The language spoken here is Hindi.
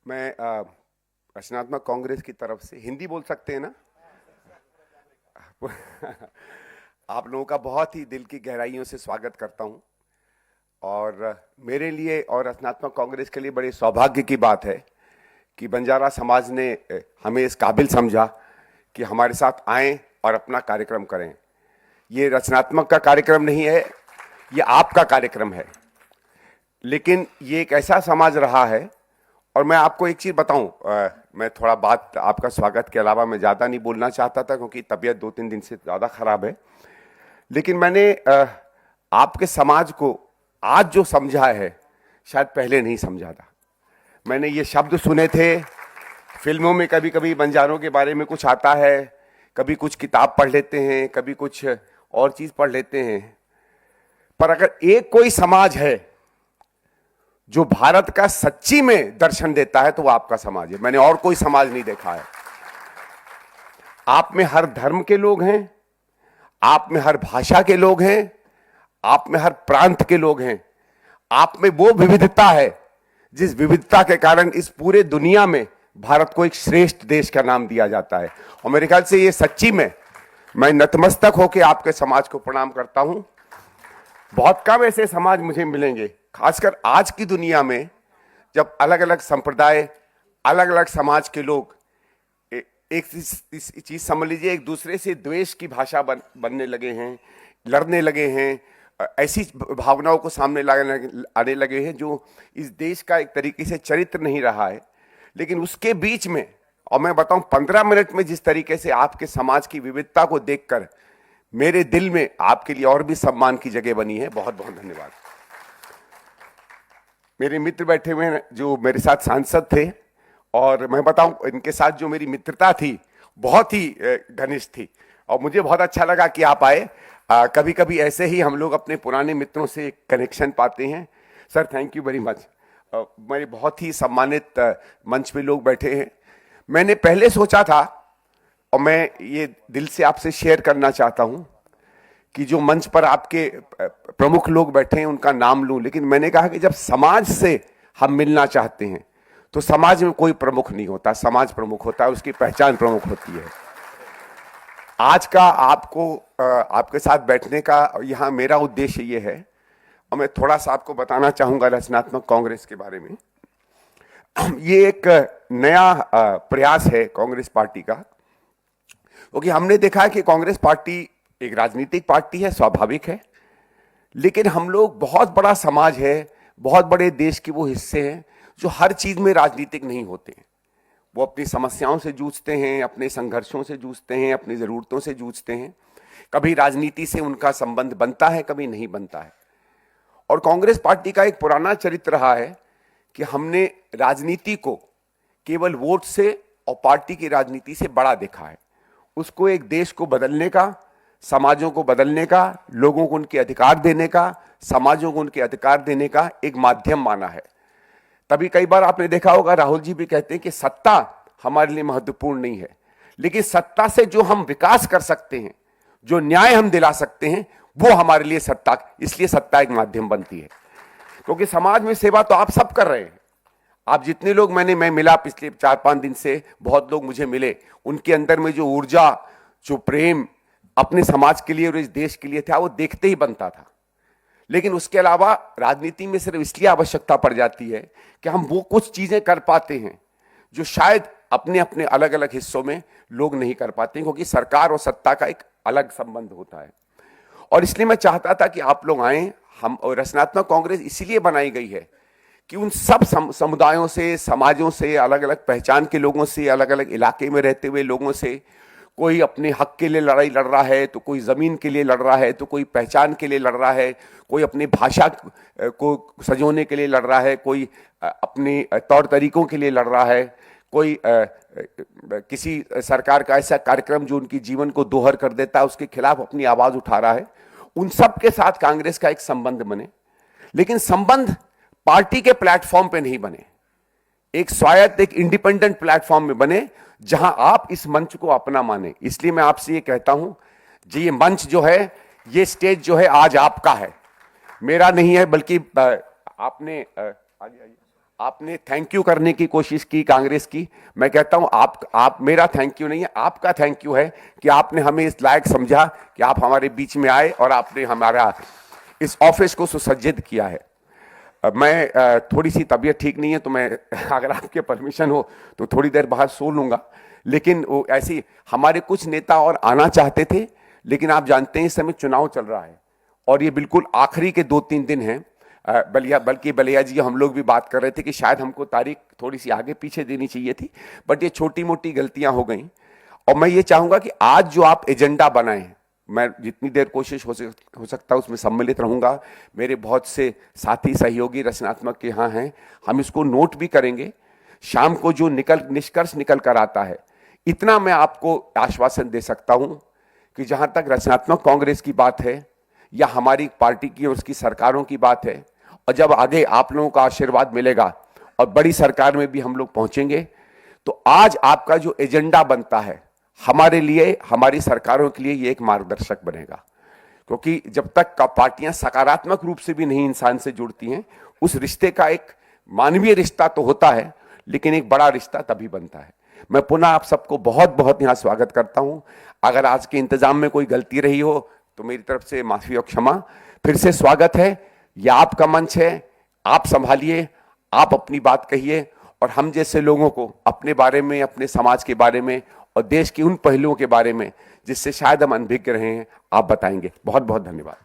मैं रचनात्मक कांग्रेस की तरफ से हिंदी बोल सकते हैं ना। आप लोगों का बहुत ही दिल की गहराइयों से स्वागत करता हूं और मेरे लिए और रचनात्मक कांग्रेस के लिए बड़े सौभाग्य की बात है कि बंजारा समाज ने हमें इस काबिल समझा कि हमारे साथ आएं और अपना कार्यक्रम करें। ये रचनात्मक का कार्यक्रम नहीं है, ये आपका कार्यक्रम है, लेकिन ये एक ऐसा समाज रहा है। और मैं आपको एक चीज़ बताऊं, मैं थोड़ा बात आपका स्वागत के अलावा मैं ज़्यादा नहीं बोलना चाहता था क्योंकि तबीयत 2-3 दिन से ज़्यादा ख़राब है। लेकिन मैंने आपके समाज को आज जो समझा है शायद पहले नहीं समझा था। मैंने ये शब्द सुने थे फिल्मों में, कभी कभी बंजारों के बारे में कुछ आता है, कभी कुछ किताब पढ़ लेते हैं, कभी कुछ और चीज़ पढ़ लेते हैं। पर अगर एक कोई समाज है जो भारत का सच्ची में दर्शन देता है तो वो आपका समाज है। मैंने और कोई समाज नहीं देखा है। आप में हर धर्म के लोग हैं, आप में हर भाषा के लोग हैं, आप में हर प्रांत के लोग हैं। आप में वो विविधता है जिस विविधता के कारण इस पूरे दुनिया में भारत को एक श्रेष्ठ देश का नाम दिया जाता है। और मेरे ख्याल से ये सच्ची में मैं नतमस्तक होकर आपके समाज को प्रणाम करता हूं। बहुत कम ऐसे समाज मुझे मिलेंगे, खासकर आज की दुनिया में, जब अलग अलग संप्रदाय, अलग अलग समाज के लोग एक चीज समझ लीजिए, एक दूसरे से द्वेष की भाषा बनने लगे हैं, लड़ने लगे हैं, ऐसी भावनाओं को सामने आने लगे हैं जो इस देश का एक तरीके से चरित्र नहीं रहा है। लेकिन उसके बीच में, और मैं बताऊं 15 मिनट में जिस तरीके से आपके समाज की विविधता को देखकर मेरे दिल में आपके लिए और भी सम्मान की जगह बनी है। बहुत बहुत धन्यवाद। मेरे मित्र बैठे हुए हैं जो मेरे साथ सांसद थे, और मैं बताऊं इनके साथ जो मेरी मित्रता थी बहुत ही घनिष्ठ थी और मुझे बहुत अच्छा लगा कि आप आए। कभी कभी ऐसे ही हम लोग अपने पुराने मित्रों से कनेक्शन पाते हैं। Sir, thank you very much. मेरे बहुत ही सम्मानित मंच पे लोग बैठे हैं। मैंने पहले सोचा था, और मैं ये दिल से आपसे शेयर करना चाहता हूं, कि जो मंच पर आपके प्रमुख लोग बैठे हैं उनका नाम लूं, लेकिन मैंने कहा कि जब समाज से हम मिलना चाहते हैं तो समाज में कोई प्रमुख नहीं होता, समाज प्रमुख होता है, उसकी पहचान प्रमुख होती है। आज का आपके साथ बैठने का यहाँ मेरा उद्देश्य ये है, और मैं थोड़ा सा आपको बताना चाहूंगा रचनात्मक कांग्रेस के बारे में। ये एक नया प्रयास है कांग्रेस पार्टी का, क्योंकि हमने देखा है कि कांग्रेस पार्टी एक राजनीतिक पार्टी है, स्वाभाविक है, लेकिन हम लोग बहुत बड़ा समाज है, बहुत बड़े देश के वो हिस्से हैं जो हर चीज में राजनीतिक नहीं होते हैं। वो अपनी समस्याओं से जूझते हैं, अपने संघर्षों से जूझते हैं, अपनी जरूरतों से जूझते हैं। कभी राजनीति से उनका संबंध बनता है, कभी नहीं बनता है। और कांग्रेस पार्टी का एक पुराना चरित्र रहा है कि हमने राजनीति को केवल वोट से और पार्टी की राजनीति से बड़ा देखा है। उसको एक देश को बदलने का, समाजों को बदलने का, लोगों को उनके अधिकार देने का, समाजों को उनके अधिकार देने का एक माध्यम माना है। तभी कई बार आपने देखा होगा राहुल जी भी कहते हैं कि सत्ता हमारे लिए महत्वपूर्ण नहीं है, लेकिन सत्ता से जो हम विकास कर सकते हैं, जो न्याय हम दिला सकते हैं, वो हमारे लिए सत्ता, इसलिए सत्ता एक माध्यम बनती है। क्योंकि समाज में सेवा तो आप सब कर रहे हैं। आप जितने लोग मैं मिला पिछले 4-5 दिन से, बहुत लोग मुझे मिले, उनके अंदर में जो ऊर्जा, जो प्रेम अपने समाज के लिए और इस देश के लिए था, वो देखते ही बनता था। लेकिन उसके अलावा राजनीति में सिर्फ इसलिए आवश्यकता पड़ जाती है कि हम वो कुछ चीजें कर पाते हैं जो शायद अपने अपने अलग अलग हिस्सों में लोग नहीं कर पाते, क्योंकि सरकार और सत्ता का एक अलग संबंध होता है। और इसलिए मैं चाहता था कि आप लोग आए। हम और रचनात्मक कांग्रेस इसीलिए बनाई गई है कि उन सब समुदायों से, समाजों से, अलग अलग पहचान के लोगों से, अलग अलग इलाके में रहते हुए लोगों से, कोई अपने हक के लिए लड़ाई लड़ रहा है, तो कोई जमीन के लिए लड़ रहा है, तो कोई पहचान के लिए लड़ रहा है, कोई अपनी भाषा को सजोने के लिए लड़ रहा है, कोई अपने तौर तरीकों के लिए लड़ रहा है, कोई किसी सरकार का ऐसा कार्यक्रम जो उनकी जीवन को दोहर कर देता है उसके खिलाफ अपनी आवाज उठा रहा है। उन सब के साथ कांग्रेस का एक संबंध बने, लेकिन संबंध पार्टी के प्लेटफॉर्म पे नहीं बने, एक स्वायत्त, एक इंडिपेंडेंट प्लेटफॉर्म में बने, जहां आप इस मंच को अपना माने। इसलिए मैं आपसे ये कहता हूं जी, ये मंच जो है, ये स्टेज जो है आज आपका है, मेरा नहीं है, बल्कि आपने आगे आइए। आपने थैंक यू करने की कोशिश की कांग्रेस की। मैं कहता हूं आप मेरा थैंक यू नहीं है, आपका थैंक यू है कि आपने हमें इस लायक समझा कि आप हमारे बीच में आए और आपने हमारा इस ऑफिस को सुसज्जित किया है। मैं थोड़ी सी तबीयत ठीक नहीं है, तो मैं अगर आपके परमिशन हो तो थोड़ी देर बाहर सो लूंगा। लेकिन वो ऐसी हमारे कुछ नेता और आना चाहते थे, लेकिन आप जानते हैं इस समय चुनाव चल रहा है और ये बिल्कुल आखिरी के 2-3 दिन हैं। बल्कि बलिया जी हम लोग भी बात कर रहे थे कि शायद हमको तारीख थोड़ी सी आगे पीछे देनी चाहिए थी, बट ये छोटी मोटी गलतियां हो गई। और मैं ये चाहूंगा कि आज जो आप एजेंडा बनाए, मैं जितनी देर कोशिश हो सकता है उसमें सम्मिलित रहूंगा। मेरे बहुत से साथी सहयोगी रचनात्मक के यहाँ हैं, हम इसको नोट भी करेंगे। शाम को जो निष्कर्ष निकल कर आता है, इतना मैं आपको आश्वासन दे सकता हूं कि जहां तक रचनात्मक कांग्रेस की बात है या हमारी पार्टी की और उसकी सरकारों की बात है, और जब आगे आप लोगों का आशीर्वाद मिलेगा और बड़ी सरकार में भी हम लोग पहुंचेंगे, तो आज आपका जो एजेंडा बनता है हमारे लिए, हमारी सरकारों के लिए ये एक मार्गदर्शक बनेगा। क्योंकि जब तक का पार्टियां सकारात्मक रूप से भी नहीं इंसान से जुड़ती हैं, उस रिश्ते का एक मानवीय रिश्ता तो होता है, लेकिन एक बड़ा रिश्ता तभी बनता है। मैं पुनः आप सबको बहुत बहुत यहां स्वागत करता हूं। अगर आज के इंतजाम में कोई गलती रही हो तो मेरी तरफ से माफी और क्षमा। फिर से स्वागत है, यह आपका मंच है, आप संभालिए, आप अपनी बात कहिए और हम जैसे लोगों को अपने बारे में, अपने समाज के बारे में और देश के उन पहलुओं के बारे में जिससे शायद हम अनभिज्ञ रहे हैं, आप बताएंगे। बहुत बहुत धन्यवाद।